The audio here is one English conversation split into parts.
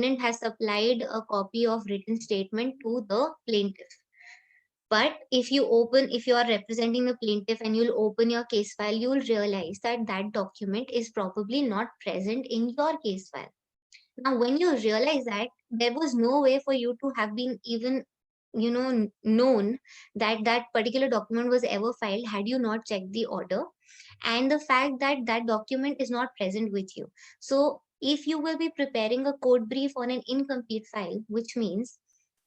defendant has supplied a copy of written statement to the plaintiff. But if you are representing the plaintiff and you'll open your case file, you'll realize that that document is probably not present in your case file. Now, when you realize that, there was no way for you to have been even, known that that particular document was ever filed had you not checked the order, and the fact that that document is not present with you. So, if you will be preparing a court brief on an incomplete file, which means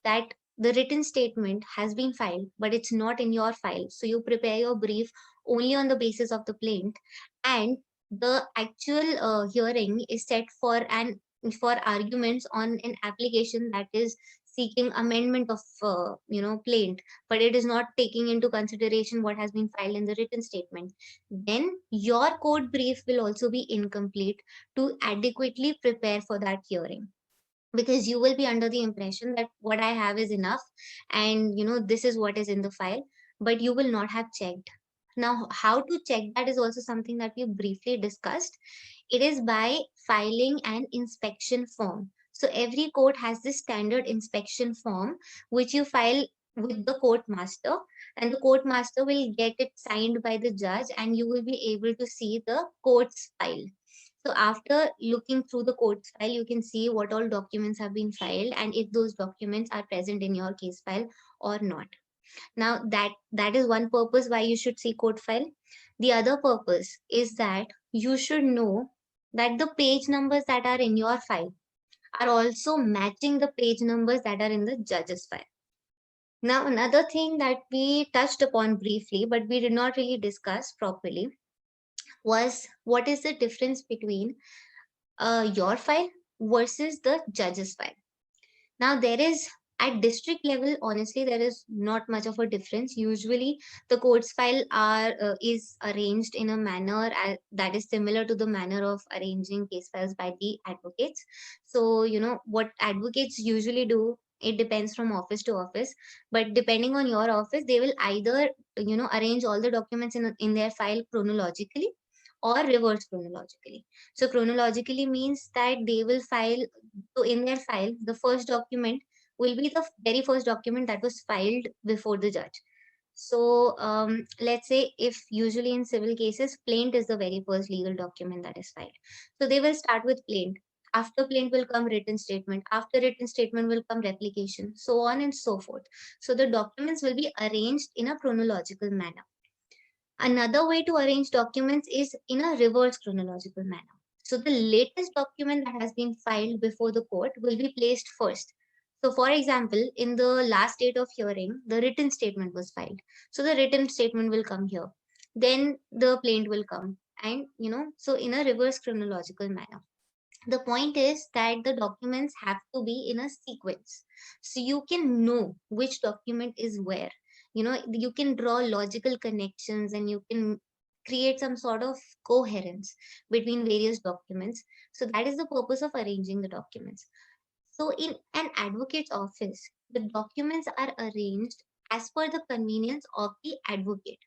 that the written statement has been filed, but it's not in your file. So you prepare your brief only on the basis of the plaint, and the actual hearing is set for arguments on an application that is seeking amendment of plaint, but it is not taking into consideration what has been filed in the written statement. Then your court brief will also be incomplete to adequately prepare for that hearing, because you will be under the impression that what I have is enough, and this is what is in the file, but you will not have checked. Now, how to check that is also something that we briefly discussed. It is by filing an inspection form. So every court has this standard inspection form which you file with the court master, and the court master will get it signed by the judge, and you will be able to see the court's file. So after looking through the court file, you can see what all documents have been filed and if those documents are present in your case file or not. Now that is one purpose why you should see court file. The other purpose is that you should know that the page numbers that are in your file are also matching the page numbers that are in the judge's file. Now, another thing that we touched upon briefly, but we did not really discuss properly, was what is the difference between your file versus the judge's file. Now, there is at district level, honestly, there is not much of a difference. Usually, the court's file is arranged in a manner that is similar to the manner of arranging case files by the advocates. So, what advocates usually do, it depends from office to office, but depending on your office, they will either arrange all the documents in their file chronologically or reverse chronologically. So chronologically means that they will file, so in their file, the first document will be the very first document that was filed before the judge. So let's say if usually in civil cases, plaint is the very first legal document that is filed. So they will start with plaint. After plaint will come written statement. After written statement will come replication, so on and so forth. So the documents will be arranged in a chronological manner. Another way to arrange documents is in a reverse chronological manner. So the latest document that has been filed before the court will be placed first. So for example, in the last date of hearing, the written statement was filed. So the written statement will come here. Then the plaint will come. And, so in a reverse chronological manner. The point is that the documents have to be in a sequence. So you can know which document is where. You can draw logical connections and you can create some sort of coherence between various documents. So that is the purpose of arranging the documents. So in an advocate's office, the documents are arranged as per the convenience of the advocate.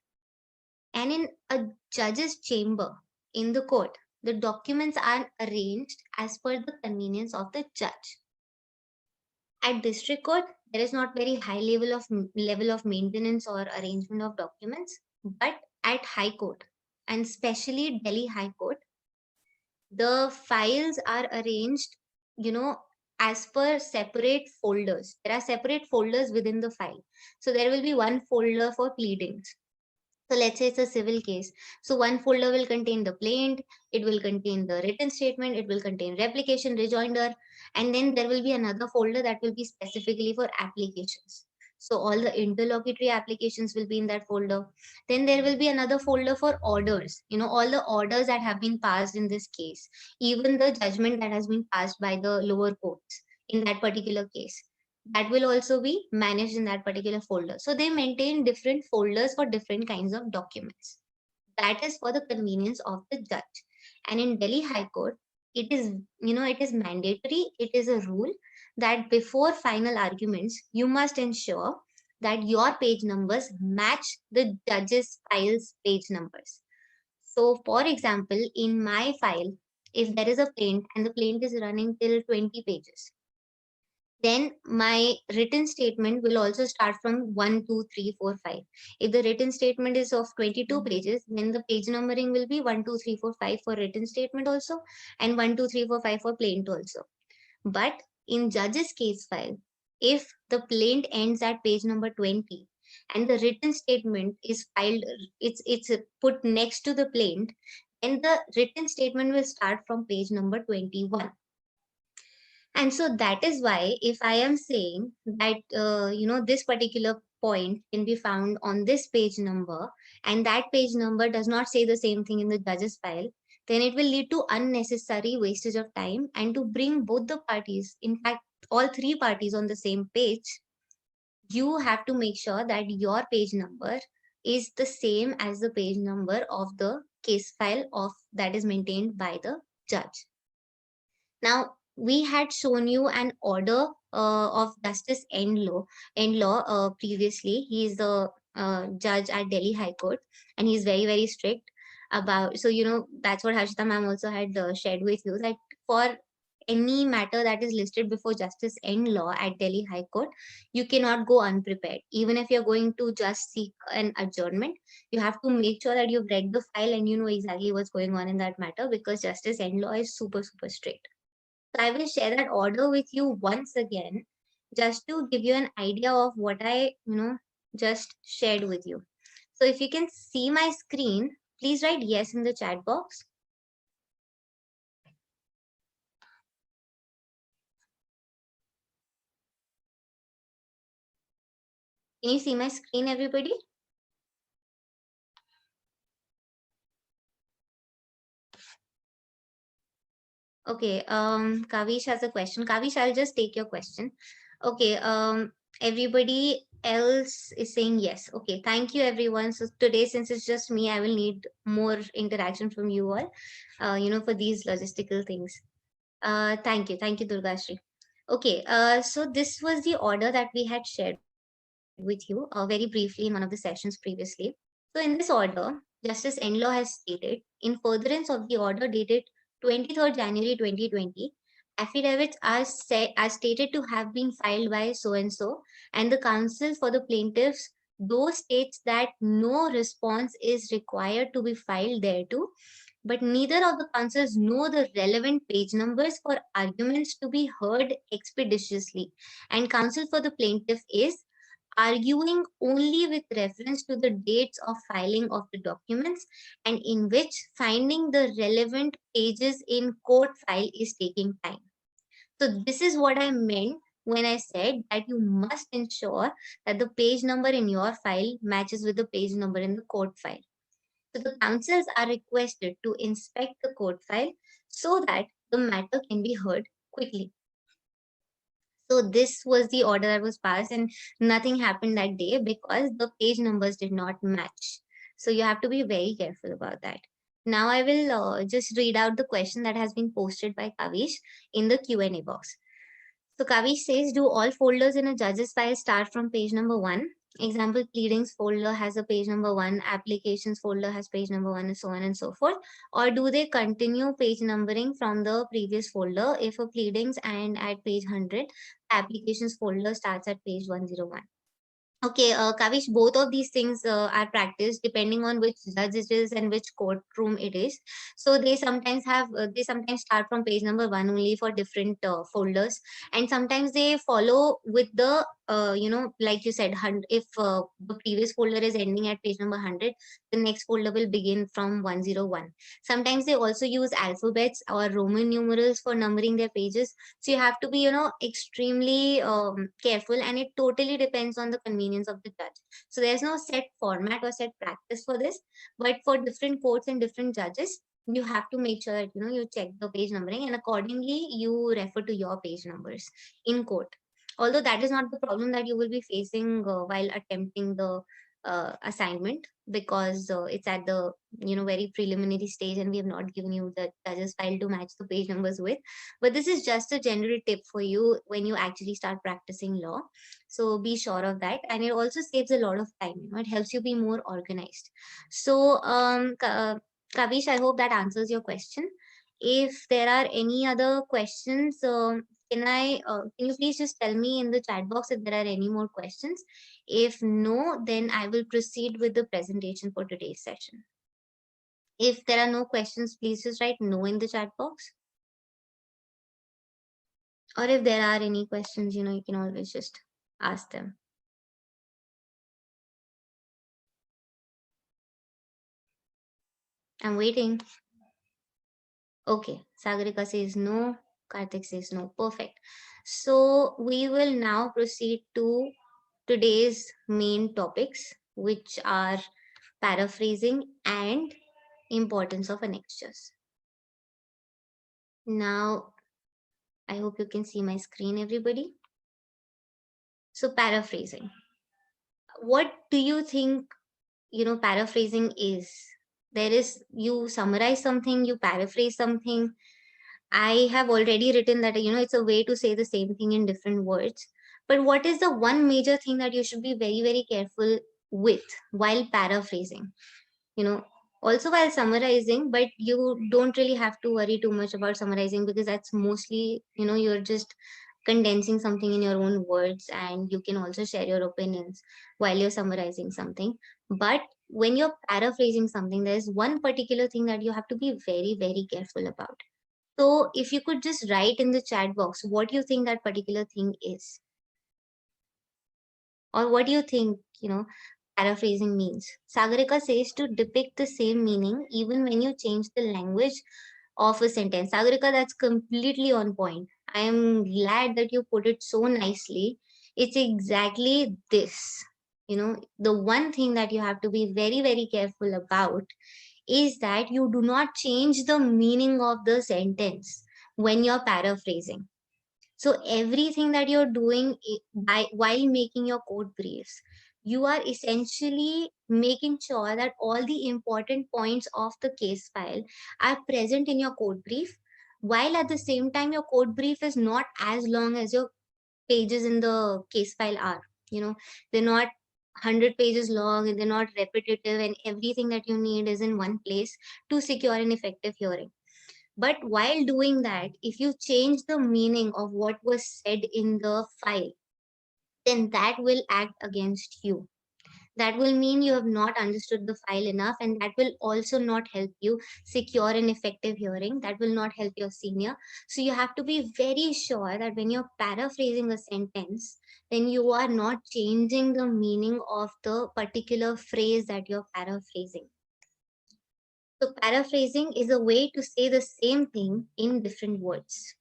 And in a judge's chamber in the court, the documents are arranged as per the convenience of the judge. At district court, there is not very high level of maintenance or arrangement of documents, but at high court, and especially Delhi High Court, the files are arranged, as per separate folders. There are separate folders within the file. So there will be one folder for pleadings. So let's say it's a civil case. So one folder will contain the plaint, it will contain the written statement, it will contain replication, rejoinder, and then there will be another folder that will be specifically for applications. So all the interlocutory applications will be in that folder. Then there will be another folder for orders, all the orders that have been passed in this case, even the judgment that has been passed by the lower courts in that particular case, that will also be managed in that particular folder. So they maintain different folders for different kinds of documents. That is for the convenience of the judge. And in Delhi High Court, it is, it is mandatory, it is a rule that before final arguments, you must ensure that your page numbers match the judge's file's page numbers. So for example, in my file, if there is a plaint and the plaint is running till 20 pages, then my written statement will also start from 1, 2, 3, 4, 5. If the written statement is of 22 pages, then the page numbering will be 1, 2, 3, 4, 5 for written statement also, and 1, 2, 3, 4, 5 for plaint also. But in judge's case file, if the plaint ends at page number 20 and the written statement is filed, it's put next to the plaint, then the written statement will start from page number 21. And so that is why if I am saying that, this particular point can be found on this page number, and that page number does not say the same thing in the judge's file, then it will lead to unnecessary wastage of time. And to bring both the parties, in fact, all three parties on the same page, you have to make sure that your page number is the same as the page number of the case file of that is maintained by the judge. Now, we had shown you an order of Justice End Law previously. He is the judge at Delhi High Court, and he's very, very strict about. So, that's what Harshita ma'am also had shared with you, that for any matter that is listed before Justice End Law at Delhi High Court, you cannot go unprepared. Even if you're going to just seek an adjournment, you have to make sure that you've read the file and you know exactly what's going on in that matter, because Justice End Law is super, super strict. So I will share that order with you once again, just to give you an idea of what I, just shared with you. So if you can see my screen, please write yes in the chat box. Can you see my screen, everybody? Okay, Kavish has a question. Kavish, I'll just take your question. Okay, everybody else is saying yes. Okay, thank you, everyone. So today, since it's just me, I will need more interaction from you all, for these logistical things. Thank you. Thank you, Durgashri. Okay, so this was the order that we had shared with you very briefly in one of the sessions previously. So in this order, Justice Enlaw has stated, in furtherance of the order dated 23rd January 2020, affidavits are stated to have been filed by so-and-so, and the counsel for the plaintiffs, though states that no response is required to be filed thereto, but neither of the counsels know the relevant page numbers for arguments to be heard expeditiously. And counsel for the plaintiff is arguing only with reference to the dates of filing of the documents, and in which finding the relevant pages in court file is taking time. So this is what I meant when I said that you must ensure that the page number in your file matches with the page number in the court file. So the counsels are requested to inspect the court file so that the matter can be heard quickly. So this was the order that was passed, and nothing happened that day because the page numbers did not match. So you have to be very careful about that. Now I will just read out the question that has been posted by Kavish in the Q&A box. So Kavish says, do all folders in a judge's file start from page number 1? Example, pleadings folder has a page number 1, applications folder has page number 1, and so on and so forth. Or do they continue page numbering from the previous folder? If a pleadings and at page 100, applications folder starts at page 101. Okay, Kavish, both of these things are practiced depending on which judge it is and which courtroom it is. So they sometimes start from page number 1 only for different folders, and sometimes they follow with the like you said, if the previous folder is ending at page number 100, the next folder will begin from 101. Sometimes they also use alphabets or Roman numerals for numbering their pages. So you have to be, extremely careful, and it totally depends on the convenience of the judge. So there's no set format or set practice for this, but for different courts and different judges, you have to make sure that, you check the page numbering, and accordingly you refer to your page numbers in court. Although that is not the problem that you will be facing while attempting the assignment, because it's at the very preliminary stage, and we have not given you the judge's file to match the page numbers with. But this is just a general tip for you when you actually start practicing law, so be sure of that. And it also saves a lot of time, it helps you be more organized. So Kavish, I hope that answers your question. If there are any other questions, can you please just tell me in the chat box if there are any more questions? If no, then I will proceed with the presentation for today's session. If there are no questions, please just write no in the chat box. Or if there are any questions, you can always just ask them. I'm waiting. Okay, Sagarika says no. Karthik says no. Perfect. So we will now proceed to today's main topics, which are paraphrasing and importance of annexures. Now, I hope you can see my screen, everybody. So paraphrasing. What do you think, paraphrasing is? You summarize something, you paraphrase something. I have already written that, it's a way to say the same thing in different words. But what is the one major thing that you should be very, very careful with while paraphrasing? Also while summarizing, but you don't really have to worry too much about summarizing, because that's mostly, you're just condensing something in your own words, and you can also share your opinions while you're summarizing something. But when you're paraphrasing something, there's one particular thing that you have to be very, very careful about. So if you could just write in the chat box what you think that particular thing is, or what do you think, paraphrasing means. Sagarika says to depict the same meaning even when you change the language of a sentence. Sagarika, that's completely on point. I am glad that you put it so nicely. It's exactly this. The one thing that you have to be very, very careful about is that you do not change the meaning of the sentence when you're paraphrasing. So everything that you're doing while making your code briefs, you are essentially making sure that all the important points of the case file are present in your code brief, while at the same time your code brief is not as long as your pages in the case file are. They're not 100 pages long, and they're not repetitive, and everything that you need is in one place to secure an effective hearing. But while doing that, if you change the meaning of what was said in the file, then that will act against you. That will mean you have not understood the file enough, and that will also not help you secure an effective hearing. That will not help your senior. So you have to be very sure that when you're paraphrasing a sentence, then you are not changing the meaning of the particular phrase that you're paraphrasing. So paraphrasing is a way to say the same thing in different words.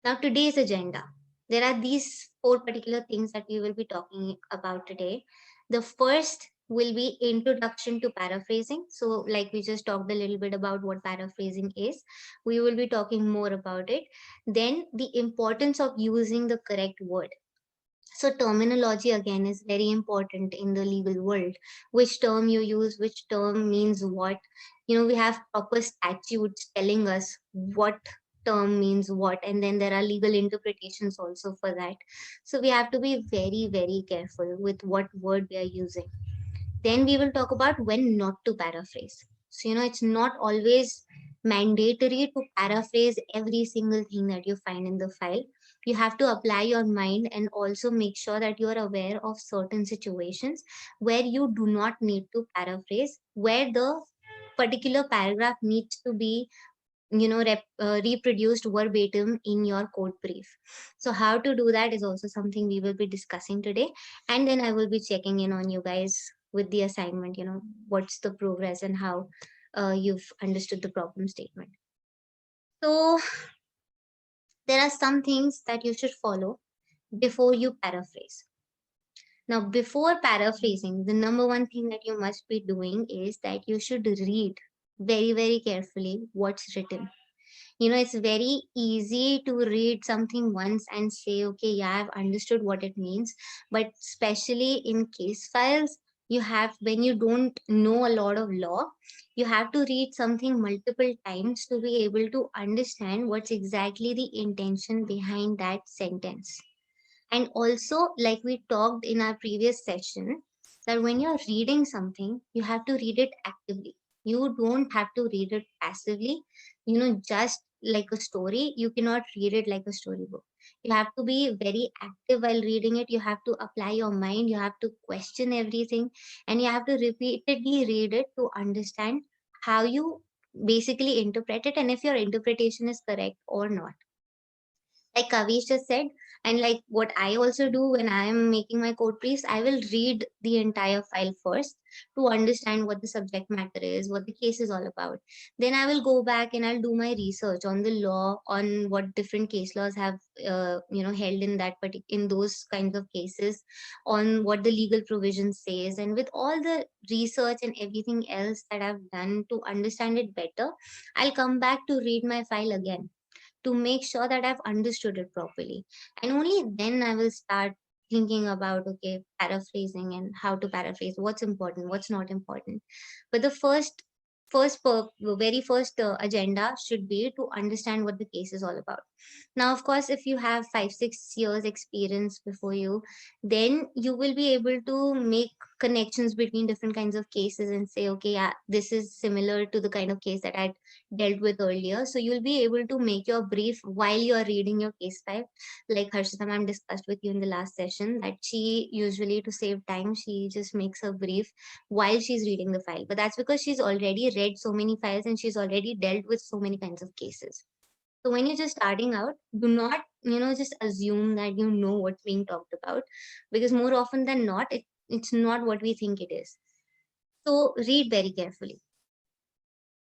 Now, today's agenda. There are these 4 particular things that we will be talking about today. The first will be introduction to paraphrasing. So like we just talked a little bit about what paraphrasing is, we will be talking more about it. Then the importance of using the correct word. So terminology again is very important in the legal world. Which term you use, which term means what. We have proper statutes telling us what term means what, and then there are legal interpretations also for that. So we have to be very, very careful with what word we are using. Then we will talk about when not to paraphrase. So, it's not always mandatory to paraphrase every single thing that you find in the file. You have to apply your mind and also make sure that you are aware of certain situations where you do not need to paraphrase, where the particular paragraph needs to be reproduced verbatim in your code brief. So how to do that is also something we will be discussing today, and then I will be checking in on you guys with the assignment, what's the progress and how you've understood the problem statement. So there are some things that you should follow before you paraphrase. Now, before paraphrasing, the number one thing that you must be doing is that you should read very, very carefully what's written. It's very easy to read something once and say, okay, yeah, I've understood what it means. But especially in case files, when you don't know a lot of law, you have to read something multiple times to be able to understand what's exactly the intention behind that sentence. And also, like we talked in our previous session, that when you're reading something, you have to read it actively. You don't have to read it passively. Just like a story, you cannot read it like a storybook. You have to be very active while reading it. You have to apply your mind, you have to question everything, and you have to repeatedly read it to understand how you basically interpret it and if your interpretation is correct or not. Like Kavish just said, and like what I also do when I am making my code briefs, I will read the entire file first to understand what the subject matter is, what the case is all about. Then I will go back and I'll do my research on the law, on what different case laws have, held in that in those kinds of cases, on what the legal provision says, and with all the research and everything else that I've done to understand it better, I'll come back to read my file again to make sure that I've understood it properly. And only then I will start thinking about, okay, paraphrasing and how to paraphrase, what's important, what's not important. But the very first agenda should be to understand what the case is all about. Now, of course, if you have 5 6 years experience before you, then you will be able to make connections between different kinds of cases and say, okay, yeah, this is similar to the kind of case that I dealt with earlier. So you'll be able to make your brief while you are reading your case file. Like Harshita ma'am discussed with you in the last session, that she usually, to save time, she just makes her brief while she's reading the file. But that's because she's already read so many files and she's already dealt with so many kinds of cases. So when you're just starting out, do not, just assume that you know what's being talked about, because more often than not, it's not what we think it is. So read very carefully.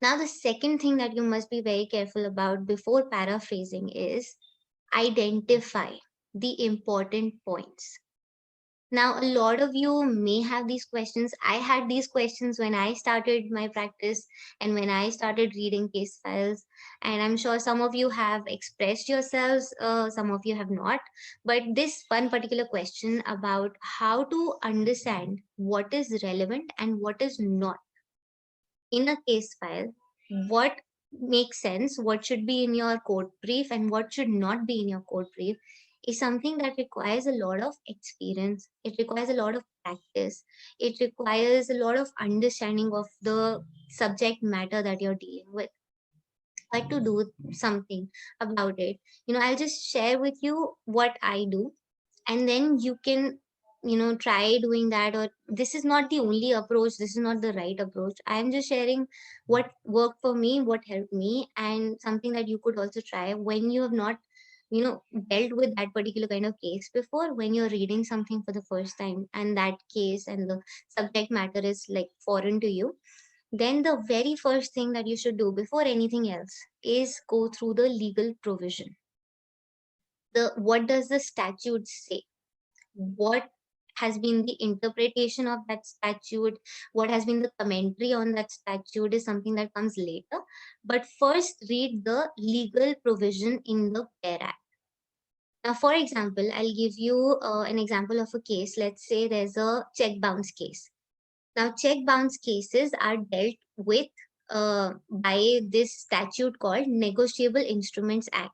Now, the second thing that you must be very careful about before paraphrasing is identify the important points. Now, a lot of you may have these questions. I had these questions when I started my practice and when I started reading case files. And I'm sure some of you have expressed yourselves, some of you have not. But this one particular question about how to understand what is relevant and what is not in a case file, what makes sense, what should be in your code brief and what should not be in your code brief, is something that requires a lot of experience. It requires a lot of practice. It requires a lot of understanding of the subject matter that you're dealing with. But to do something about it, I'll just share with you what I do, and then you can try doing that. Or this is not the only approach, this is not the right approach. I am just sharing what worked for me, what helped me, and something that you could also try when you have not dealt with that particular kind of case before. When you're reading something for the first time and that case and the subject matter is like foreign to you, then the very first thing that you should do before anything else is go through the legal provision. What does the statute say? What has been the interpretation of that statute? What has been the commentary on that statute is something that comes later. But first, read the legal provision in the PAIR Act. Now, for example, I'll give you an example of a case. Let's say there's a check bounce case. Now, check bounce cases are dealt with by this statute called Negotiable Instruments Act.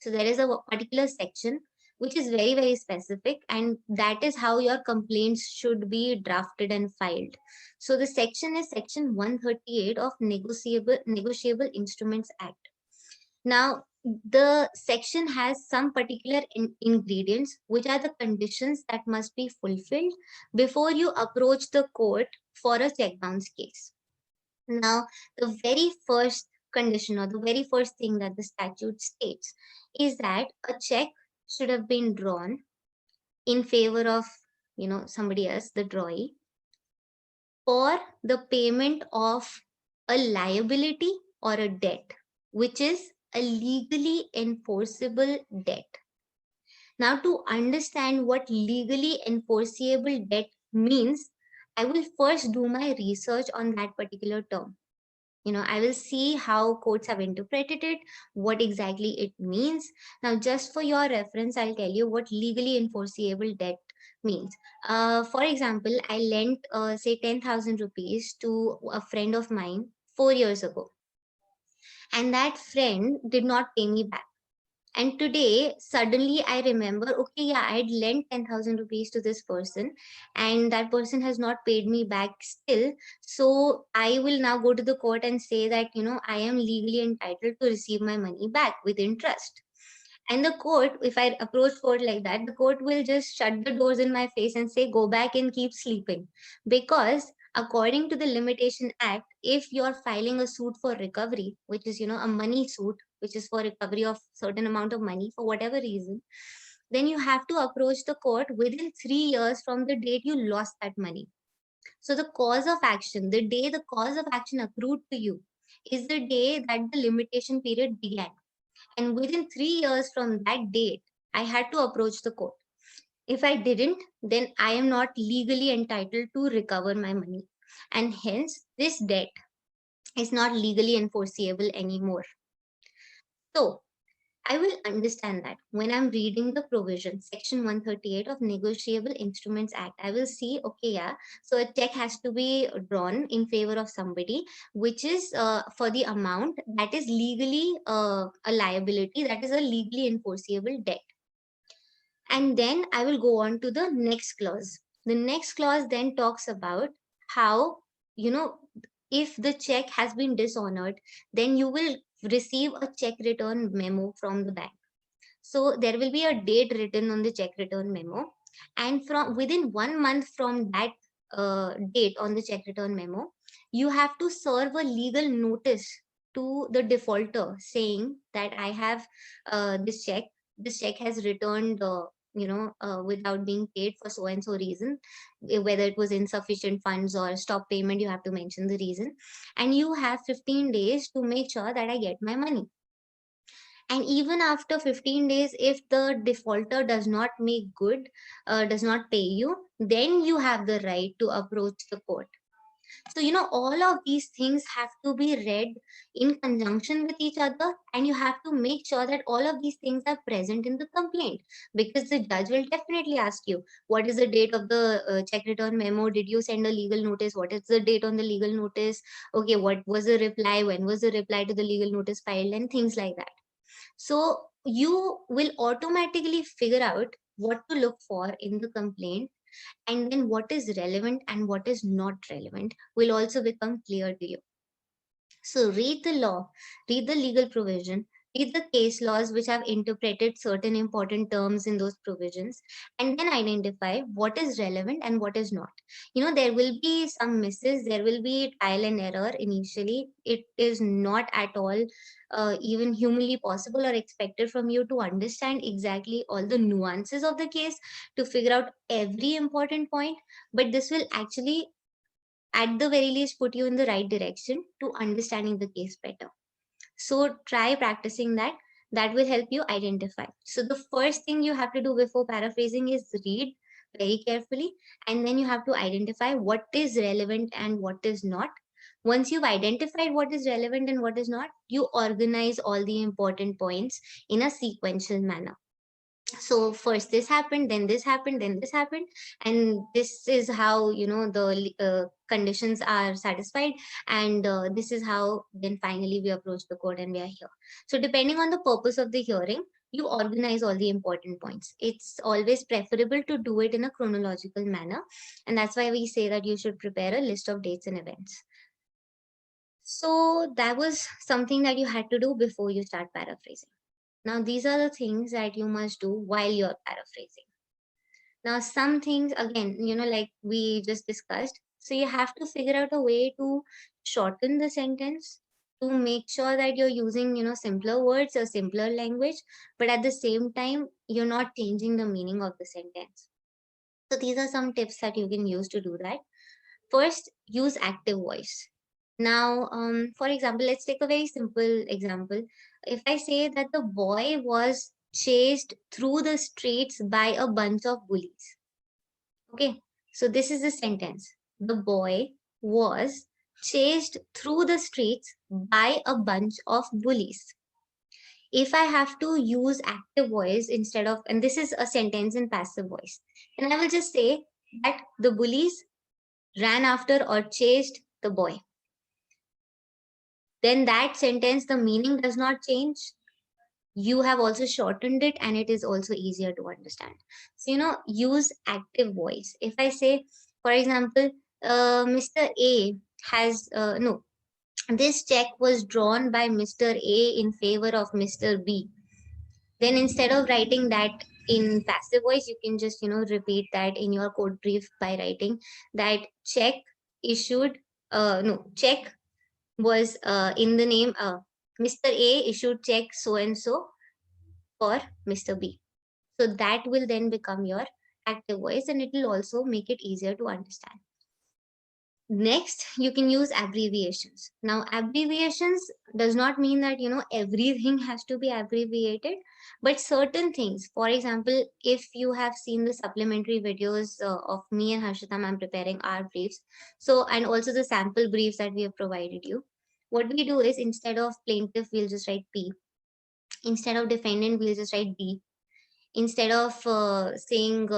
So there is a particular section which is very, very specific, and that is how your complaints should be drafted and filed. So the section is section 138 of Negotiable Instruments Act. Now, the section has some particular ingredients, which are the conditions that must be fulfilled before you approach the court for a check bounce case. Now, the very first condition or the very first thing that the statute states is that a check should have been drawn in favor of, somebody else, the drawee, for the payment of a liability or a debt, which is a legally enforceable debt. Now, to understand what legally enforceable debt means, I will first do my research on that particular term. I will see how courts have interpreted it, what exactly it means. Now, just for your reference, I'll tell you what legally enforceable debt means. For example, I lent, say, 10,000 rupees to a friend of mine 4 years ago, and that friend did not pay me back. And today, suddenly I remember, okay, yeah, I had lent 10,000 rupees to this person and that person has not paid me back still. So I will now go to the court and say that, I am legally entitled to receive my money back with interest. And the court, if I approach court like that, the court will just shut the doors in my face and say, go back and keep sleeping. Because according to the Limitation Act, if you're filing a suit for recovery, which is, a money suit, which is for recovery of certain amount of money for whatever reason, then you have to approach the court within 3 years from the date you lost that money. So the cause of action, the day the cause of action accrued to you, is the day that the limitation period began. And within 3 years from that date, I had to approach the court. If I didn't, then I am not legally entitled to recover my money. And hence, this debt is not legally enforceable anymore. So, I will understand that when I'm reading the provision, section 138 of Negotiable Instruments Act, I will see, okay, yeah, so a check has to be drawn in favor of somebody, which is for the amount that is legally a liability, that is a legally enforceable debt. And then I will go on to the next clause. The next clause then talks about how, if the check has been dishonored, then you will receive a check return memo from the bank. So there will be a date written on the check return memo, and from within 1 month from that date on the check return memo, you have to serve a legal notice to the defaulter saying that I have this check. This check has returned, without being paid for so and so reason, whether it was insufficient funds or stop payment. You have to mention the reason, and you have 15 days to make sure that I get my money. And even after 15 days, if the defaulter does not make good, does not pay you, then you have the right to approach the court. So, all of these things have to be read in conjunction with each other, and you have to make sure that all of these things are present in the complaint, because the judge will definitely ask you, what is the date of the check return memo? Did you send a legal notice? What is the date on the legal notice? Okay, what was the reply? When was the reply to the legal notice filed? And things like that. So you will automatically figure out what to look for in the complaint, and then what is relevant and what is not relevant will also become clear to you. So read the law, read the legal provision, read the case laws which have interpreted certain important terms in those provisions, and then identify what is relevant and what is not. There will be some misses, there will be trial and error initially. It is not at all even humanly possible or expected from you to understand exactly all the nuances of the case, to figure out every important point, but this will actually at the very least put you in the right direction to understanding the case better. So try practicing that. That will help you identify. So the first thing you have to do before paraphrasing is read very carefully, and then you have to identify what is relevant and what is not. Once you've identified what is relevant and what is not, you organize all the important points in a sequential manner. So first this happened, then this happened, then this happened, and this is how the conditions are satisfied, and this is how then finally we approach the court and we are here. So depending on the purpose of the hearing, you organize all the important points. It's always preferable to do it in a chronological manner, and that's why we say that you should prepare a list of dates and events. So that was something that you had to do before you start paraphrasing. Now, these are the things that you must do while you're paraphrasing. Now, some things, again, like we just discussed, so you have to figure out a way to shorten the sentence, to make sure that you're using, simpler words or simpler language, but at the same time, you're not changing the meaning of the sentence. So these are some tips that you can use to do that. First, use active voice. Now, for example, let's take a very simple example. If I say that the boy was chased through the streets by a bunch of bullies. Okay, so this is the sentence. The boy was chased through the streets by a bunch of bullies. If I have to use active voice instead of, and this is a sentence in passive voice, then I will just say that the bullies ran after or chased the boy. Then that sentence, the meaning does not change. you have also shortened it, and it is also easier to understand. So, use active voice. If I say, for example, Mr. A has, no, this check was drawn by Mr. A in favor of Mr. B. Then instead of writing that in passive voice, you can just, repeat that in your code brief by writing that check issued, no, check was in the name, Mr. A issued check so and so for Mr. B. So that will then become your active voice, and it will also make it easier to understand. Next, you can use abbreviations. Now, abbreviations does not mean that, everything has to be abbreviated, but certain things. For example, if you have seen the supplementary videos of me and Harshita ma'am preparing our briefs, so, and also the sample briefs that we have provided you, what we do is instead of plaintiff, we'll just write P. Instead of defendant, we'll just write D. Instead of saying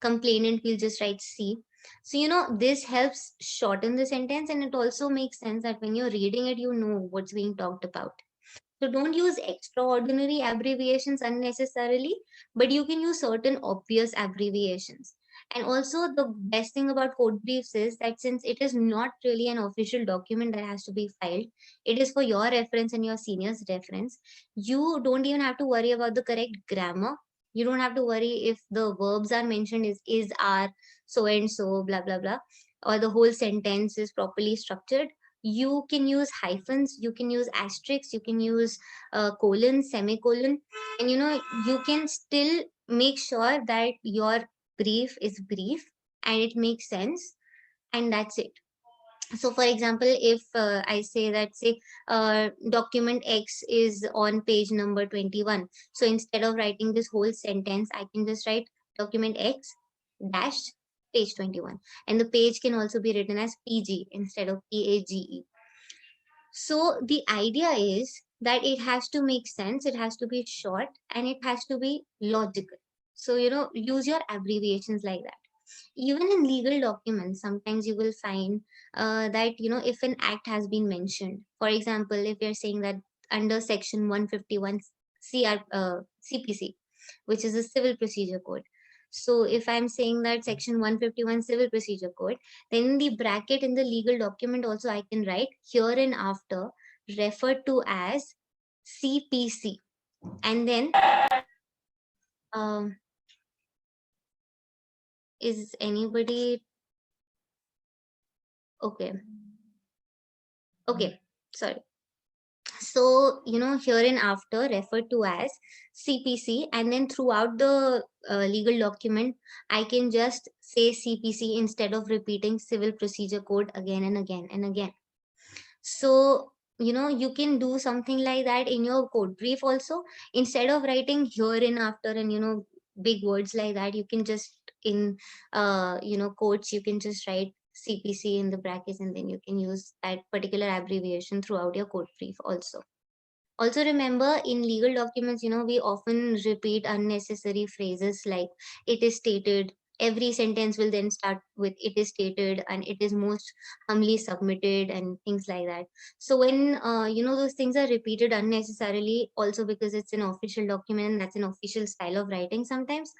complainant, we'll just write C. So, this helps shorten the sentence, and it also makes sense that when you're reading it, you know what's being talked about. So don't use extraordinary abbreviations unnecessarily, but you can use certain obvious abbreviations. And also, the best thing about code briefs is that since it is not really an official document that has to be filed, it is for your reference and your senior's reference. You don't even have to worry about the correct grammar. You don't have to worry if the verbs are mentioned is, are, so and so, blah, blah, blah, or the whole sentence is properly structured. You can use hyphens, you can use asterisks, you can use colon, semicolon, and you can still make sure that your brief is brief and it makes sense, and that's it. So for example, if I say that, say, document X is on page number 21, so instead of writing this whole sentence, I can just write document X dash page 21, and the page can also be written as PG instead of PAGE. So the idea is that it has to make sense, it has to be short, and it has to be logical. So, use your abbreviations like that. Even in legal documents, sometimes you will find that, if an act has been mentioned, for example, if you're saying that under section 151 CPC, which is a civil procedure code. So if I'm saying that section 151 civil procedure code, then in the bracket in the legal document also I can write hereinafter referred to as CPC. And then um, is anybody okay? Okay, sorry. So, hereinafter referred to as CPC, and then throughout the legal document, I can just say CPC instead of repeating civil procedure code again and again and again. So, you can do something like that in your code brief also. Instead of writing hereinafter and, big words like that, you can just in, quotes, you can just write CPC in the brackets, and then you can use that particular abbreviation throughout your code brief also. Also remember, in legal documents, we often repeat unnecessary phrases like it is stated. Every sentence will then start with it is stated and it is most humbly submitted and things like that. So when, those things are repeated unnecessarily, also because it's an official document and that's an official style of writing sometimes,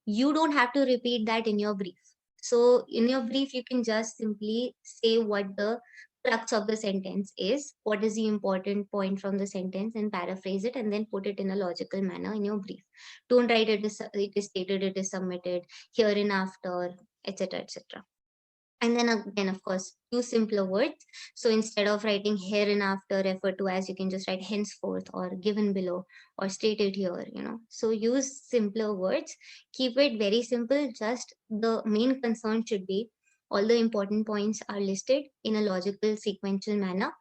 you don't have to repeat that in your brief. So in your brief, you can just simply say what the crux of the sentence is, what is the important point from the sentence, and paraphrase it, and then put it in a logical manner in your brief. Don't write it is stated, it is submitted, hereinafter, etc., etc. And then again, of course, use simpler words. So instead of writing hereinafter referred to as, you can just write henceforth or given below or stated here. So use simpler words, keep it very simple. Just the main concern should be all the important points are listed in a logical sequential manner,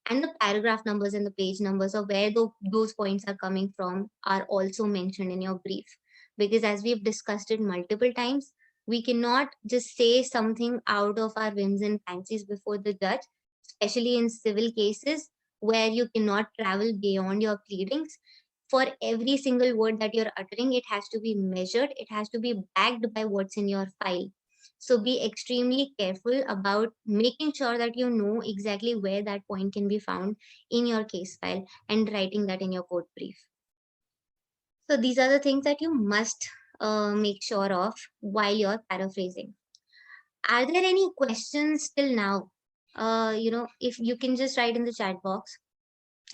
and the paragraph numbers and the page numbers of where those points are coming from are also mentioned in your brief. Because as we've discussed it multiple times, we cannot just say something out of our whims and fancies before the judge, especially in civil cases where you cannot travel beyond your pleadings. For every single word that you're uttering, it has to be measured, it has to be backed by what's in your file. So be extremely careful about making sure that you know exactly where that point can be found in your case file and writing that in your code brief. So these are the things that you must make sure of while you're paraphrasing. Are there any questions till now? If you can just write in the chat box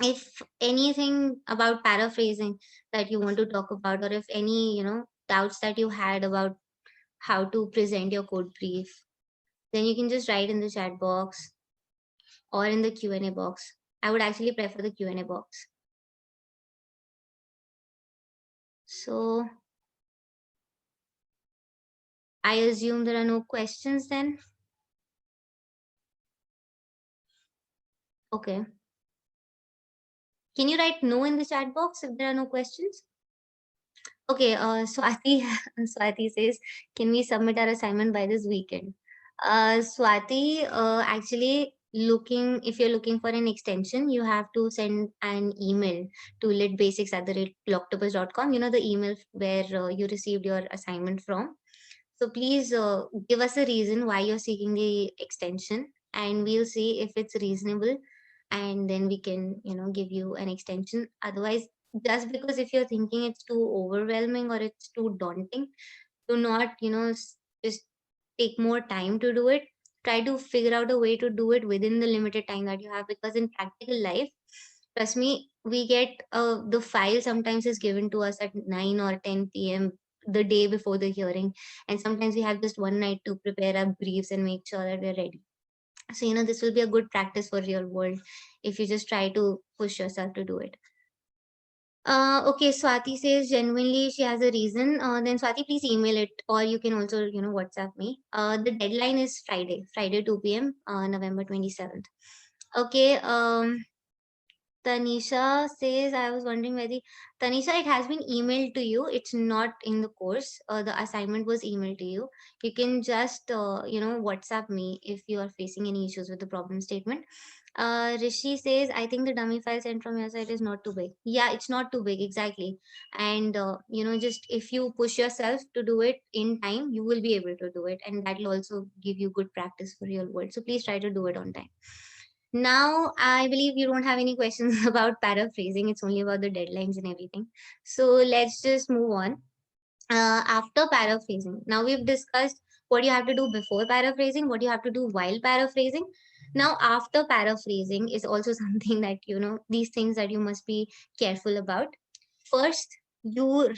if anything about paraphrasing that you want to talk about, or if any, doubts that you had about how to present your code brief, then you can just write in the chat box or in the Q&A box. I would actually prefer the Q&A box. So I assume there are no questions then. Okay. Can you write no in the chat box if there are no questions? Okay, Swati, Swati says, can we submit our assignment by this weekend? Swati, actually if you're looking for an extension, you have to send an email to litbasics@blocktopus.com, the email where you received your assignment from. So please give us a reason why you're seeking the extension, and we'll see if it's reasonable, and then we can, give you an extension. Otherwise, just because if you're thinking it's too overwhelming or it's too daunting, do not, just take more time to do it. Try to figure out a way to do it within the limited time that you have, because in practical life, trust me, we get the file sometimes is given to us at 9 or 10 p.m. the day before the hearing, and sometimes we have just one night to prepare our briefs and make sure that we're ready. So this will be a good practice for real world if you just try to push yourself to do it. Okay, Swati says genuinely she has a reason. Then Swati, please email it, or you can also, WhatsApp me. The deadline is Friday 2 p.m. November 27th. Okay. Tanisha says, I was wondering whether Tanisha, it has been emailed to you. It's not in the course. The assignment was emailed to you. You can just, WhatsApp me if you are facing any issues with the problem statement. Rishi says, I think the dummy file sent from your side is not too big. Yeah, it's not too big, exactly. And, just if you push yourself to do it in time, you will be able to do it. And that will also give you good practice for real world. So please try to do it on time. Now, I believe you don't have any questions about paraphrasing. It's only about the deadlines and everything. So let's just move on. After paraphrasing, now we've discussed what you have to do before paraphrasing, what you have to do while paraphrasing. Now, after paraphrasing is also something that, these things that you must be careful about. First, you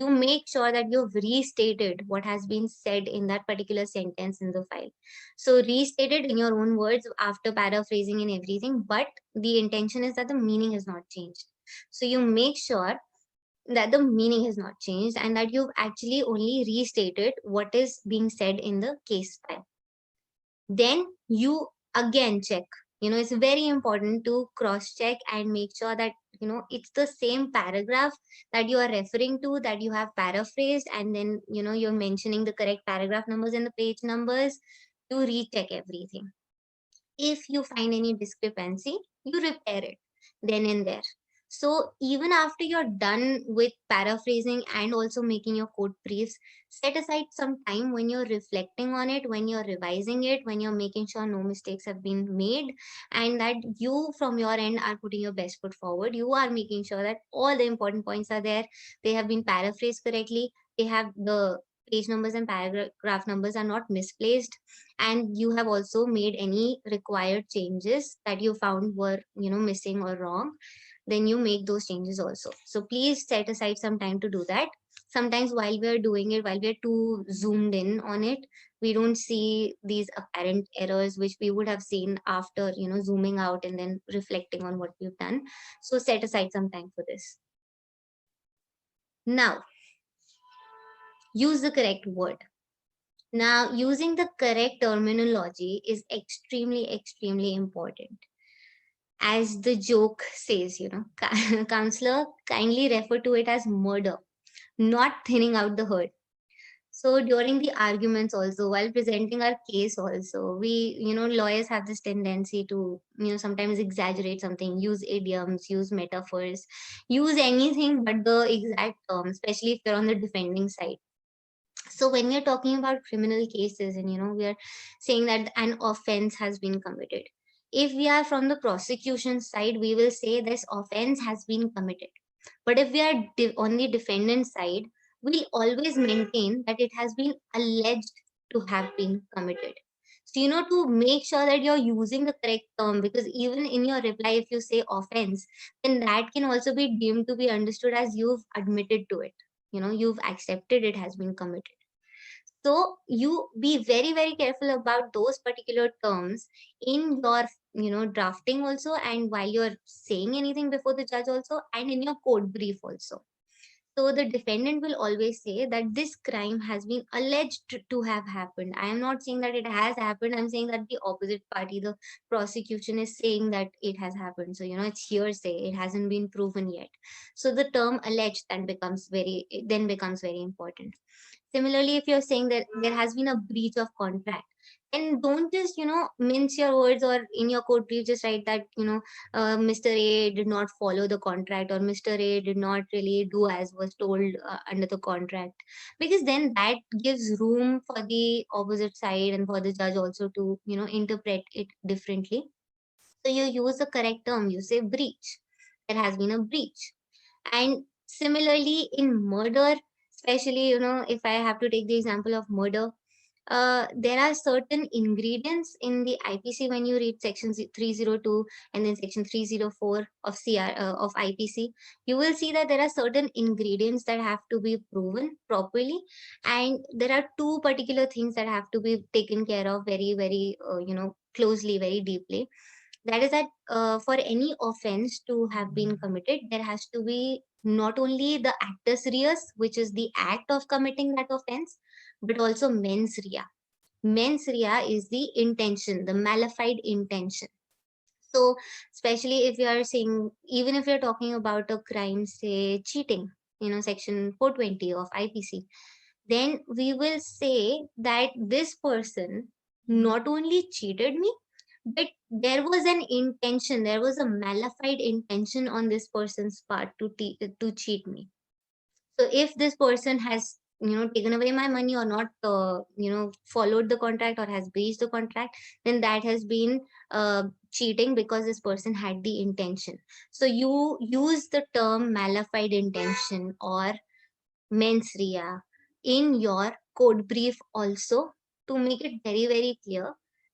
make sure that you've restated what has been said in that particular sentence in the file. So restate it in your own words after paraphrasing and everything, but the intention is that the meaning has not changed. So you make sure that the meaning has not changed and that you've actually only restated what is being said in the case file. Then you again check. It's very important to cross check and make sure that it's the same paragraph that you are referring to, that you have paraphrased, and then you're mentioning the correct paragraph numbers and the page numbers. You recheck everything. If you find any discrepancy, you repair it then and there. So even after you're done with paraphrasing and also making your code briefs, set aside some time when you're reflecting on it, when you're revising it, when you're making sure no mistakes have been made, and that you from your end are putting your best foot forward. You are making sure that all the important points are there, they have been paraphrased correctly, they have the page numbers and paragraph numbers are not misplaced, and you have also made any required changes that you found were missing or wrong. Then you make those changes also. So please set aside some time to do that. Sometimes while we are doing it, while we are too zoomed in on it, we don't see these apparent errors which we would have seen after zooming out and then reflecting on what we've done. So set aside some time for this. Now, use the correct word. Now, using the correct terminology is extremely, extremely important. As the joke says, counselor, kindly refer to it as murder, not thinning out the herd. So during the arguments also, while presenting our case also, we, lawyers have this tendency to, sometimes exaggerate something, use idioms, use metaphors, use anything but the exact term, especially if you're on the defending side. So when we're talking about criminal cases and we are saying that an offense has been committed, if we are from the prosecution side, we will say this offense has been committed. But if we are on the defendant side, we'll always maintain that it has been alleged to have been committed. So, to make sure that you're using the correct term, because even in your reply, if you say offense, then that can also be deemed to be understood as you've admitted to it. You've accepted it has been committed. So you be very, very careful about those particular terms in your, drafting also, and while you're saying anything before the judge also, and in your court brief also. So the defendant will always say that this crime has been alleged to have happened. I am not saying that it has happened. I'm saying that the opposite party, the prosecution, is saying that it has happened. So, it's hearsay. It hasn't been proven yet. So the term alleged then becomes very important. Similarly, if you're saying that there has been a breach of contract, and don't just mince your words, or in your court brief just write that Mr. A did not follow the contract, or Mr. A did not really do as was told under the contract, because then that gives room for the opposite side and for the judge also to interpret it differently. So you use the correct term. You say breach. There has been a breach. And similarly in murder, especially if I have to take the example of murder, there are certain ingredients in the IPC. When you read section 302 and then section 304 of of IPC, you will see that there are certain ingredients that have to be proven properly, and there are two particular things that have to be taken care of very, very closely, very deeply. That is that for any offense to have been committed, there has to be not only the actus reus, which is the act of committing that offense, but also mens rea. Mens rea is the intention, the malified intention. So, especially if you are saying, even if you're talking about a crime, say cheating, section 420 of IPC, then we will say that this person not only cheated me, but there was an intention, there was a malified intention on this person's part to cheat me. So if this person has taken away my money, or not followed the contract, or has breached the contract, then that has been cheating, because this person had the intention. So you use the term malified intention or mens rea in your code brief also, to make it very, very clear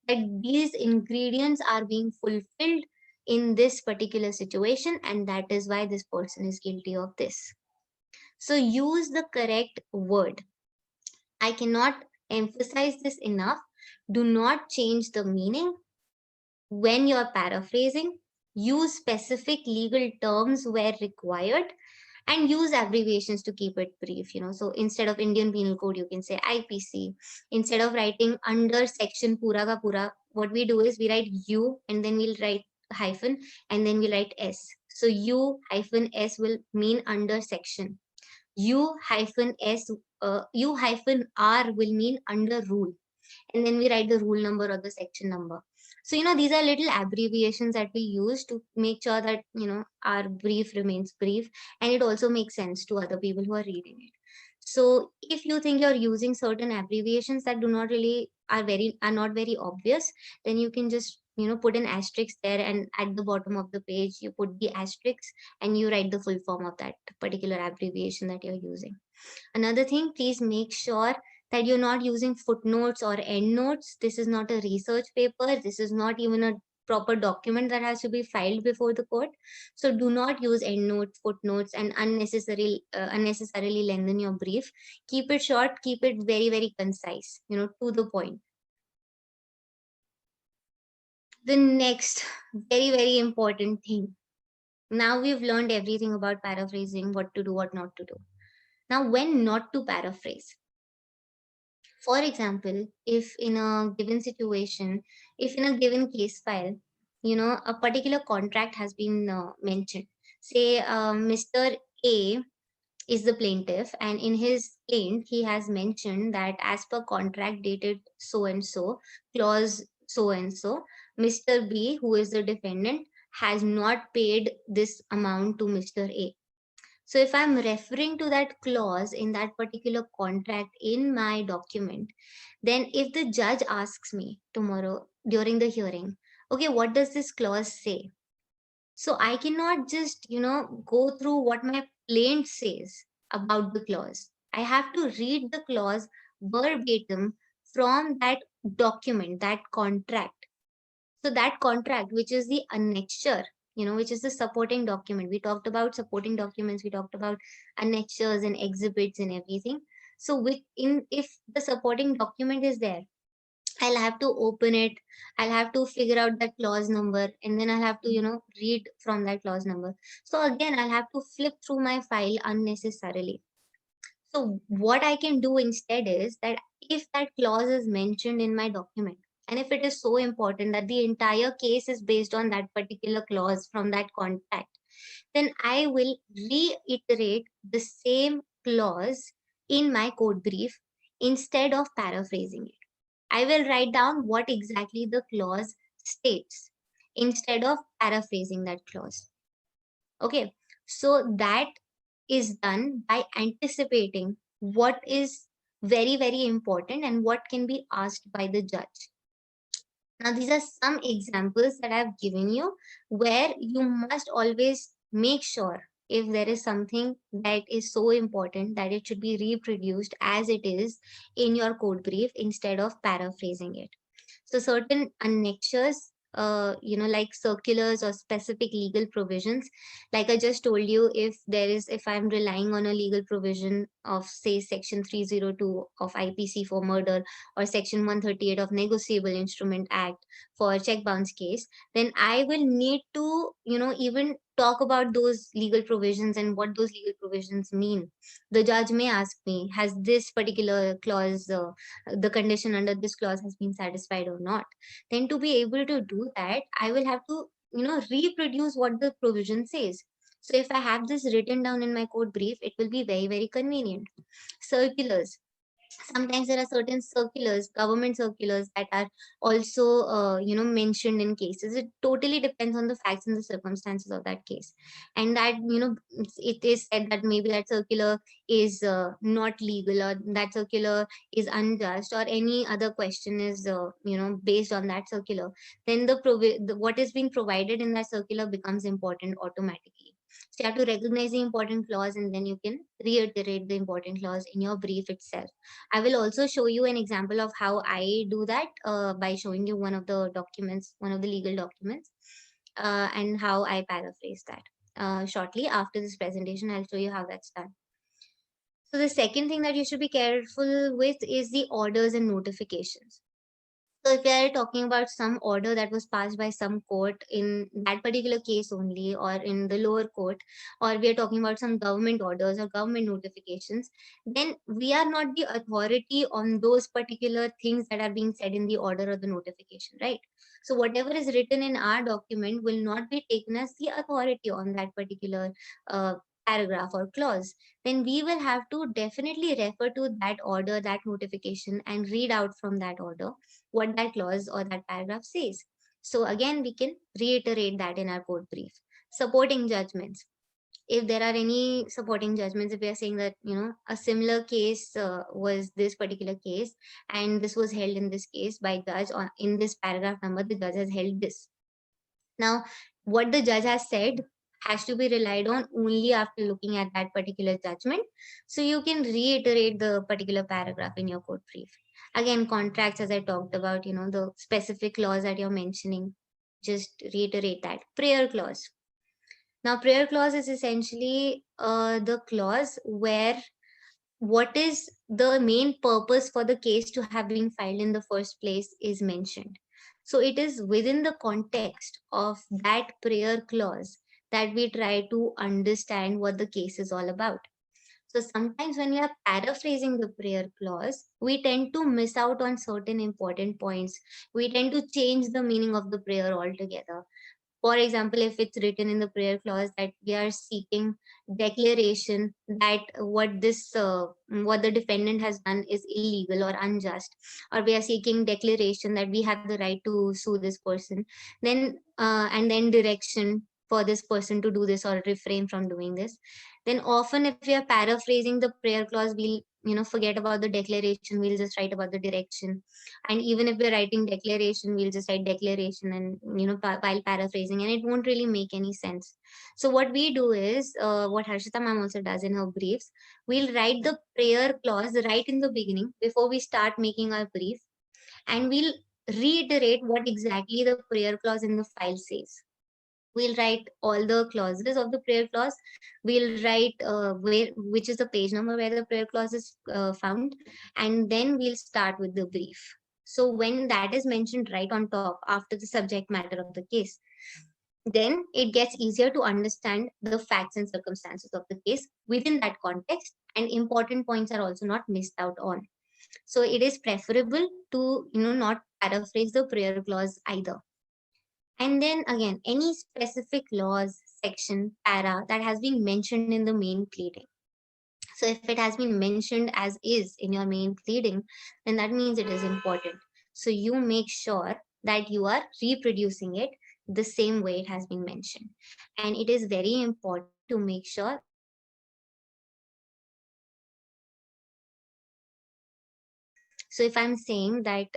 that these ingredients are being fulfilled in this particular situation, and that is why this person is guilty of this. So use the correct word. I cannot emphasize this enough. Do not change the meaning when you're paraphrasing. Use specific legal terms where required, and use abbreviations to keep it brief. So instead of Indian Penal Code, you can say IPC. Instead of writing under section pura ka pura, what we do is we write U, and then we'll write hyphen, and then we write S. So U hyphen S will mean under section. U hyphen S, U hyphen R will mean under rule, and then we write the rule number or the section number. So these are little abbreviations that we use to make sure that our brief remains brief, and it also makes sense to other people who are reading it. So if you think you're using certain abbreviations that do not really are not very obvious, then you can just put an asterisk there, and at the bottom of the page you put the asterisk, and you write the full form of that particular abbreviation that you're using. Another thing, please make sure that you're not using footnotes or endnotes. This is not a research paper. This is not even a proper document that has to be filed before the court. So do not use endnotes, footnotes, and unnecessarily lengthen your brief. Keep it short, keep it very, very concise, to the point. The next very, very important thing. Now we've learned everything about paraphrasing, what to do, what not to do. Now, when not to paraphrase. For example, if in a given situation, if in a given case file, a particular contract has been mentioned. Say Mr. A is the plaintiff, and in his plaint, he has mentioned that as per contract dated so and so, clause so and so, Mr. B, who is the defendant, has not paid this amount to Mr. A. So if I'm referring to that clause in that particular contract in my document, then if the judge asks me tomorrow during the hearing, okay, what does this clause say? So I cannot just, go through what my plaint says about the clause. I have to read the clause verbatim from that document, that contract. So that contract, which is the annexure, which is the supporting document. We talked about supporting documents, we talked about annexures and exhibits and everything. So if the supporting document is there, I'll have to open it. I'll have to figure out that clause number, and then I'll have to, read from that clause number. So again, I'll have to flip through my file unnecessarily. So what I can do instead is that if that clause is mentioned in my document, and if it is so important that the entire case is based on that particular clause from that contract, then I will reiterate the same clause in my code brief instead of paraphrasing it. I will write down what exactly the clause states instead of paraphrasing that clause. Okay, so that is done by anticipating what is very, very important and what can be asked by the judge. Now, these are some examples that I've given you where you must always make sure if there is something that is so important that it should be reproduced as it is in your code brief instead of paraphrasing it. So certain annexures, like circulars or specific legal provisions, like I just told you, if I'm relying on a legal provision of, say, Section 302 of IPC for murder, or Section 138 of Negotiable Instrument Act for check bounce case, then I will need to, even talk about those legal provisions and what those legal provisions mean. The judge may ask me, has this particular clause, the condition under this clause has been satisfied or not? Then to be able to do that, I will have to, reproduce what the provision says. So if I have this written down in my code brief, it will be very, very convenient. Circulars, sometimes there are certain circulars, government circulars, that are also mentioned in cases. It totally depends on the facts and the circumstances of that case, and that, it is said that maybe that circular is not legal, or that circular is unjust, or any other question is based on that circular. Then what is being provided in that circular becomes important automatically. So you have to recognize the important clause, and then you can reiterate the important clause in your brief itself. I will also show you an example of how I do that, by showing you one of the documents, one of the legal documents, and how I paraphrase that. Shortly after this presentation, I'll show you how that's done. So the second thing that you should be careful with is the orders and notifications. So if we are talking about some order that was passed by some court in that particular case only, or in the lower court, or we are talking about some government orders or government notifications, then we are not the authority on those particular things that are being said in the order or the notification, right? So whatever is written in our document will not be taken as the authority on that particular uh, paragraph or clause. Then we will have to definitely refer to that order, that notification, and read out from that order what that clause or that paragraph says. So again, we can reiterate that in our code brief. Supporting judgments. If there are any supporting judgments, if we are saying that, a similar case was this particular case, and this was held in this case by judge, or in this paragraph number, the judge has held this. Now, what the judge has said has to be relied on only after looking at that particular judgment. So you can reiterate the particular paragraph in your code brief. Again, contracts, as I talked about, the specific clause that you're mentioning, just reiterate that. Prayer clause. Now, prayer clause is essentially the clause where what is the main purpose for the case to have been filed in the first place is mentioned. So it is within the context of that prayer clause that we try to understand what the case is all about. So sometimes when we are paraphrasing the prayer clause, we tend to miss out on certain important points. We tend to change the meaning of the prayer altogether. For example, if it's written in the prayer clause that we are seeking declaration that what the defendant has done is illegal or unjust, or we are seeking declaration that we have the right to sue this person, then and then direction. for this person to do this or refrain from doing this. Then often if we are paraphrasing the prayer clause, we'll forget about the declaration, we'll just write about the direction. And even if we're writing declaration, we'll just write declaration and while paraphrasing, and it won't really make any sense. So what we do is, what Harshita ma'am also does in her briefs, we'll write the prayer clause right in the beginning before we start making our brief, and we'll reiterate what exactly the prayer clause in the file says. We'll write all the clauses of the prayer clause. We'll write which is the page number where the prayer clause is found, and then we'll start with the brief. So when that is mentioned right on top after the subject matter of the case, then it gets easier to understand the facts and circumstances of the case within that context, and important points are also not missed out on. So it is preferable to not paraphrase the prayer clause either. And then again, any specific laws, section, para that has been mentioned in the main pleading. So if it has been mentioned as is in your main pleading, then that means it is important. So you make sure that you are reproducing it the same way it has been mentioned. And it is very important to make sure that you are reproducing it as is in your main pleading. So if I'm saying that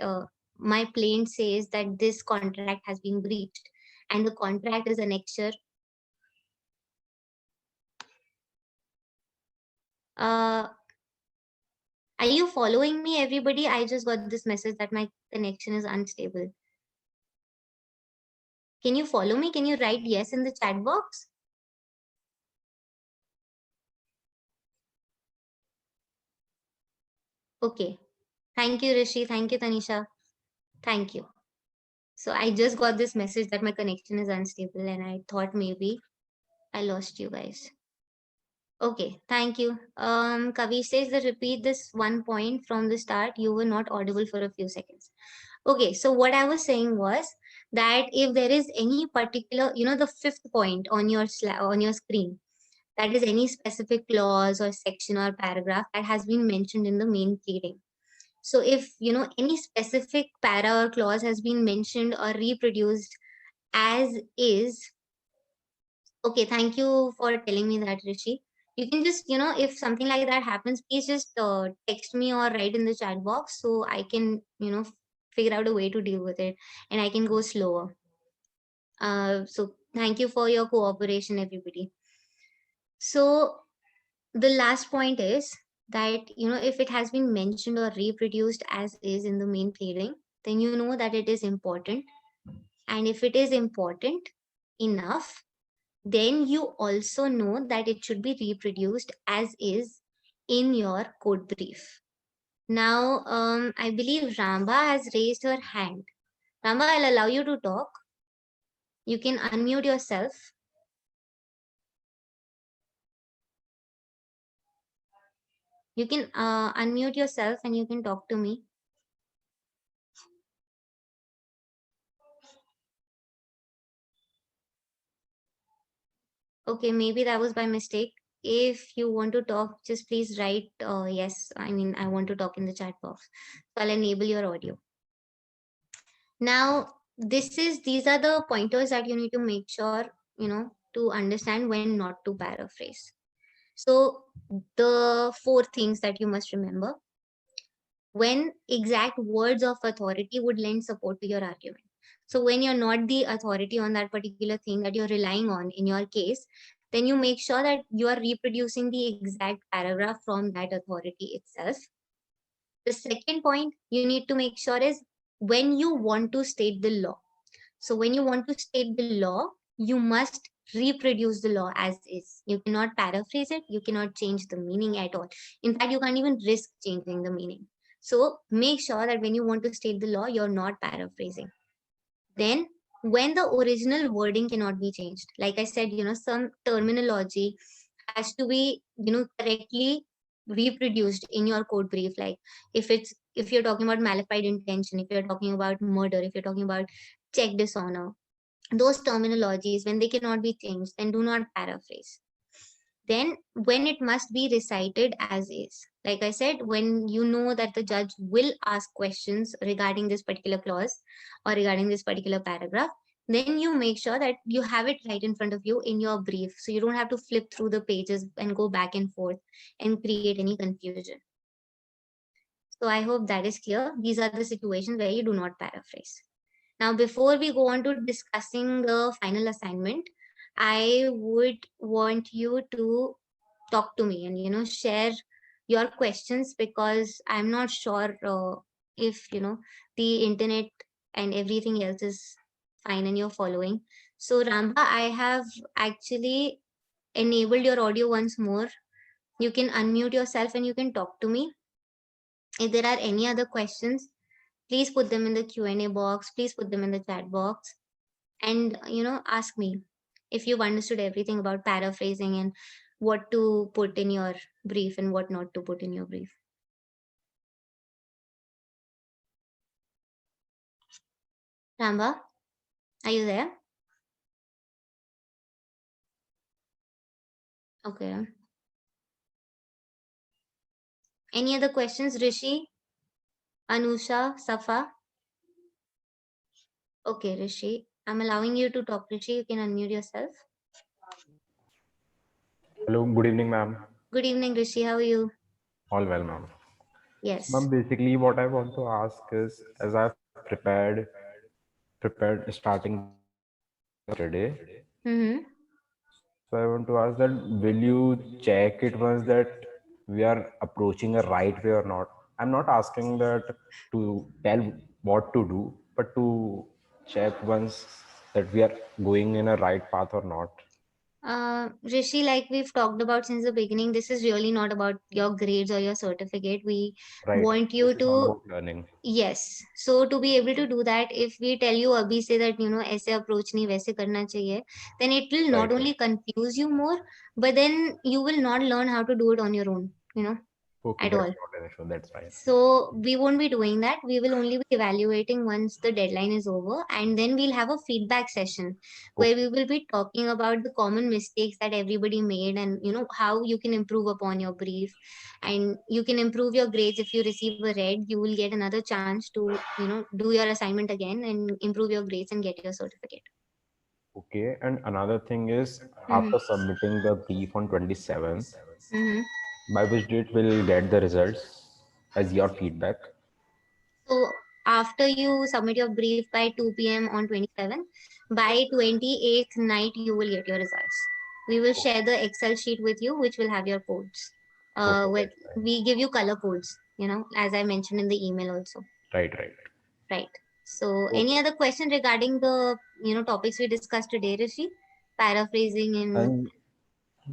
my plaint says that this contract has been breached, and the contract is annexure, uh, are you following me, everybody? I just got this message that my connection is unstable. Can you follow me? Can you write yes in the chat box? Okay. Thank you, Rishi. Thank you, Tanisha. Thank you. So I just got this message that my connection is unstable, and I thought maybe I lost you guys. Okay, thank you. Kavi says that repeat this one point from the start. You were not audible for a few seconds. Okay, so what I was saying was that if there is any particular, the fifth point on your on your screen, that is any specific clause or section or paragraph that has been mentioned in the main pleading. So if any specific para or clause has been mentioned or reproduced as is, okay, thank you for telling me that, Rishi. You can just, if something like that happens, please just text me or write in the chat box so I can, figure out a way to deal with it, and I can go slower. So thank you for your cooperation, everybody. So the last point is that, if it has been mentioned or reproduced as is in the main pleading, then you know that it is important. And if it is important enough, then you also know that it should be reproduced as is in your code brief. Now, I believe Ramba has raised her hand. Ramba, I'll allow you to talk. You can unmute yourself. You can unmute yourself and you can talk to me. Okay, maybe that was by mistake. If you want to talk, just please write yes. I mean, I want to talk in the chat box. So I'll enable your audio. Now, these are the pointers that you need to make sure, to understand when not to paraphrase. So the four things that you must remember: when exact words of authority would lend support to your argument. So when you're not the authority on that particular thing that you're relying on in your case, then you make sure that you are reproducing the exact paragraph from that authority itself. The second point you need to make sure is when you want to state the law. So when you want to state the law, you must reproduce the law as is. You cannot paraphrase it. You cannot change the meaning at all. In fact, you can't even risk changing the meaning. So make sure that when you want to state the law, you're not paraphrasing. Then when the original wording cannot be changed, like I said, some terminology has to be, correctly reproduced in your code brief. Like if you're talking about malified intention, if you're talking about murder, if you're talking about check dishonor, those terminologies, when they cannot be changed, then do not paraphrase. Then when it must be recited as is, like I said, when you know that the judge will ask questions regarding this particular clause or regarding this particular paragraph, then you make sure that you have it right in front of you in your brief, so you don't have to flip through the pages and go back and forth and create any confusion. So I hope that is clear. These are the situations where you do not paraphrase. Now, before we go on to discussing the final assignment, I would want you to talk to me and, share your questions, because I'm not sure if, the internet and everything else is fine and you're following. So, Ramba, I have actually enabled your audio once more. You can unmute yourself and you can talk to me. If there are any other questions, please put them in the Q&A box. Please put them in the chat box, and ask me if you've understood everything about paraphrasing and what to put in your brief and what not to put in your brief. Ramba, are you there? Okay. Any other questions, Rishi, Anusha, Safa? Okay, Rishi, I'm allowing you to talk. Rishi, you can unmute yourself. Hello, good evening, ma'am. Good evening, Rishi. How are you? All well, ma'am. So, Yes. ma'am, basically, what I want to ask is, as I've prepared starting the today. Mm-hmm. So, I want to ask that will you check it once that we are approaching a right way or not? I'm not asking that to tell what to do, but to check once that we are going in a right path or not. Rishi, like we've talked about since the beginning, this is really not about your grades or your certificate. We Right. want This you is all to, about learning. yes. So to be able to do that, if we tell you abhi say that, aise approach nahi वैसे करना चाहिए, then it will not Right. only confuse you more, but then you will not learn how to do it on your own, Okay, at that's all. not an issue. That's fine. So we won't be doing that. We will only be evaluating once the deadline is over, and then we'll have a feedback session where Okay. we will be talking about the common mistakes that everybody made, and how you can improve upon your brief, and you can improve your grades. If you receive a red, you will get another chance to do your assignment again and improve your grades and get your certificate. Okay, and another thing is Mm-hmm. after submitting the brief on 27th, Mm-hmm. by which date we'll get the results as your feedback. So after you submit your brief by 2 p.m. on 27th, by 28th night, you will get your results. We will share the Excel sheet with you, which will have your codes. Okay, With that's fine. we give you color codes, as I mentioned in the email also. Right, right. Right. So any Okay. other question regarding the topics we discussed today, Rishi? Paraphrasing and And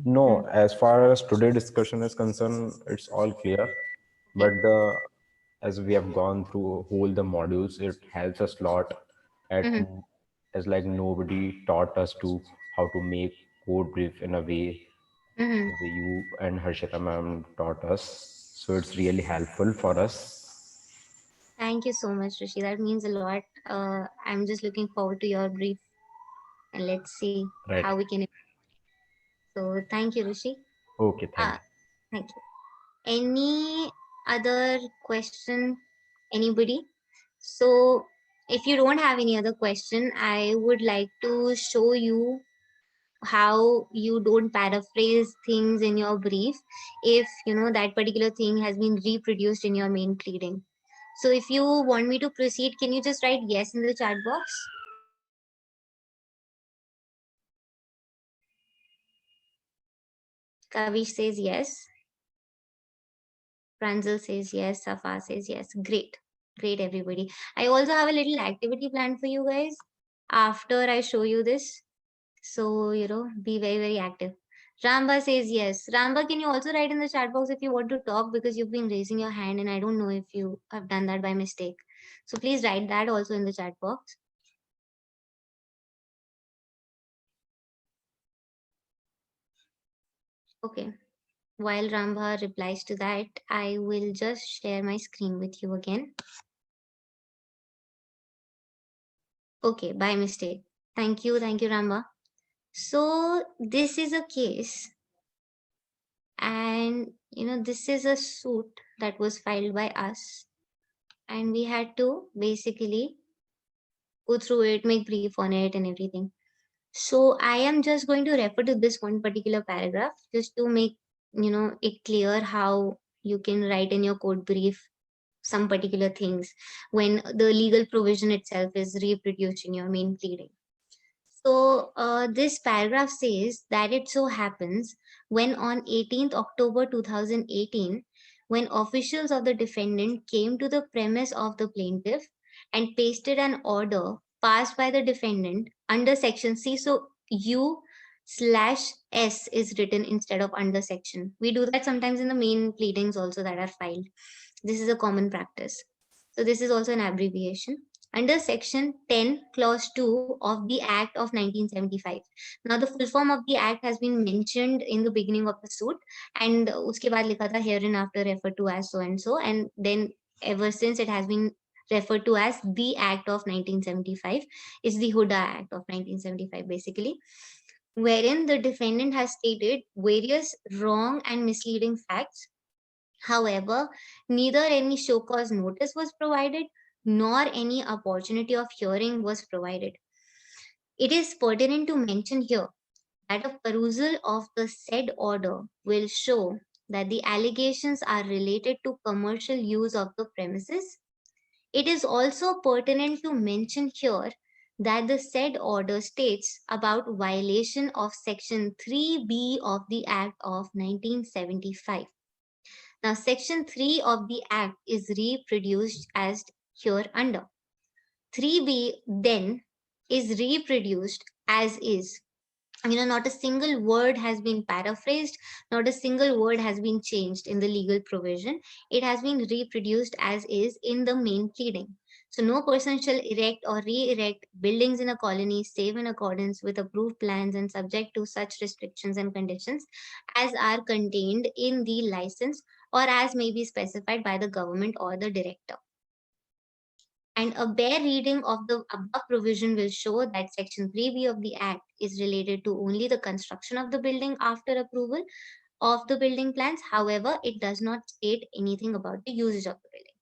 no, as far as today discussion is concerned, it's all clear. yep. But the as we have gone through whole the modules, it helps us a lot at Mm-hmm. as like nobody taught us to how to make code brief in a way Mm-hmm. the way you and Harshita ma'am taught us. So it's really helpful for us. Thank you so much, Rishi. That means a lot. I'm just looking forward to your brief, and let's see Right. how we can. So thank you, Rishi. Okay, thank Uh, you. thank you. Any other question? Anybody? So if you don't have any other question, I would like to show you how you don't paraphrase things in your brief if that particular thing has been reproduced in your main pleading. So if you want me to proceed, can you just write yes in the chat box? Kavish says yes. Pranjal says yes. Safa says yes. Great. Great, everybody. I also have a little activity planned for you guys after I show you this. So, be very, very active. Ramba says yes. Ramba, can you also write in the chat box if you want to talk, because you've been raising your hand and I don't know if you have done that by mistake. So please write that also in the chat box. Okay. While Ramba replies to that, I will just share my screen with you again. Okay, by mistake. Thank you, Ramba. So this is a case, and this is a suit that was filed by us, and we had to basically go through it, make brief on it and everything. So I am just going to refer to this one particular paragraph just to make it clear how you can write in your code brief some particular things when the legal provision itself is reproduced in your main pleading. So this paragraph says that it so happens when on 18th October 2018, when officials of the defendant came to the premise of the plaintiff and pasted an order passed by the defendant under section C. So U/S is written instead of under section. We do that sometimes in the main pleadings also that are filed. This is a common practice. So this is also an abbreviation under section 10 clause 2 of the act of 1975. Now the full form of the act has been mentioned in the beginning of the suit, and uske baad likha tha hereinafter referred to as so and so, and then ever since it has been referred to as the act of 1975. Is the Huda Act of 1975 basically, wherein the defendant has stated various wrong and misleading facts. However, neither any show cause notice was provided nor any opportunity of hearing was provided. It is pertinent to mention here that a perusal of the said order will show that the allegations are related to commercial use of the premises. It is also pertinent to mention here that the said order states about violation of section 3B of the Act of 1975. Now, section 3 of the Act is reproduced as here under. 3B then is reproduced as is. Not a single word has been paraphrased, not a single word has been changed in the legal provision. It has been reproduced as is in the main pleading. So no person shall erect or re-erect buildings in a colony save in accordance with approved plans and subject to such restrictions and conditions as are contained in the license or as may be specified by the government or the director. And a bare reading of the above provision will show that Section 3B of the Act is related to only the construction of the building after approval of the building plans. However, it does not state anything about the usage of the building.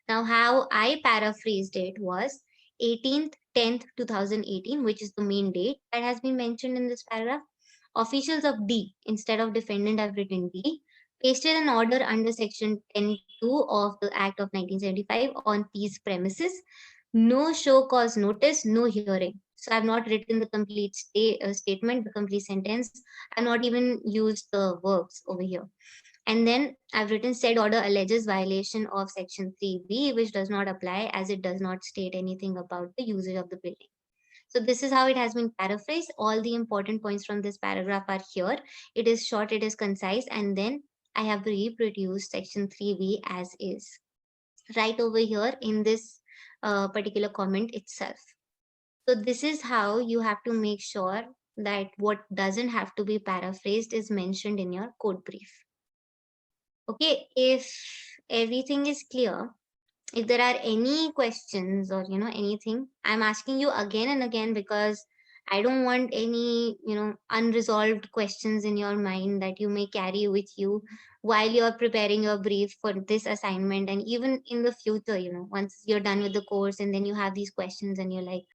Now, how I paraphrased it was 18th 10th 2018, which is the main date that has been mentioned in this paragraph. Officials of D, instead of defendant, have written D, pasted an order under section 10(2) of the Act of 1975 on these premises. No show cause notice, no hearing. So I've not written the complete statement, the complete sentence. I've not even used the verbs over here. And then I've written said order alleges violation of section 3B, which does not apply as it does not state anything about the usage of the building. So this is how it has been paraphrased. All the important points from this paragraph are here. It is short, it is concise, and then I have reproduced section 3B as is right over here in this particular comment itself. So this is how you have to make sure that what doesn't have to be paraphrased is mentioned in your code brief. Okay, if everything is clear, if there are any questions or anything, I'm asking you again and again because I don't want any unresolved questions in your mind that you may carry with you while you're preparing your brief for this assignment, and even in the future, once you're done with the course and then you have these questions and you're like,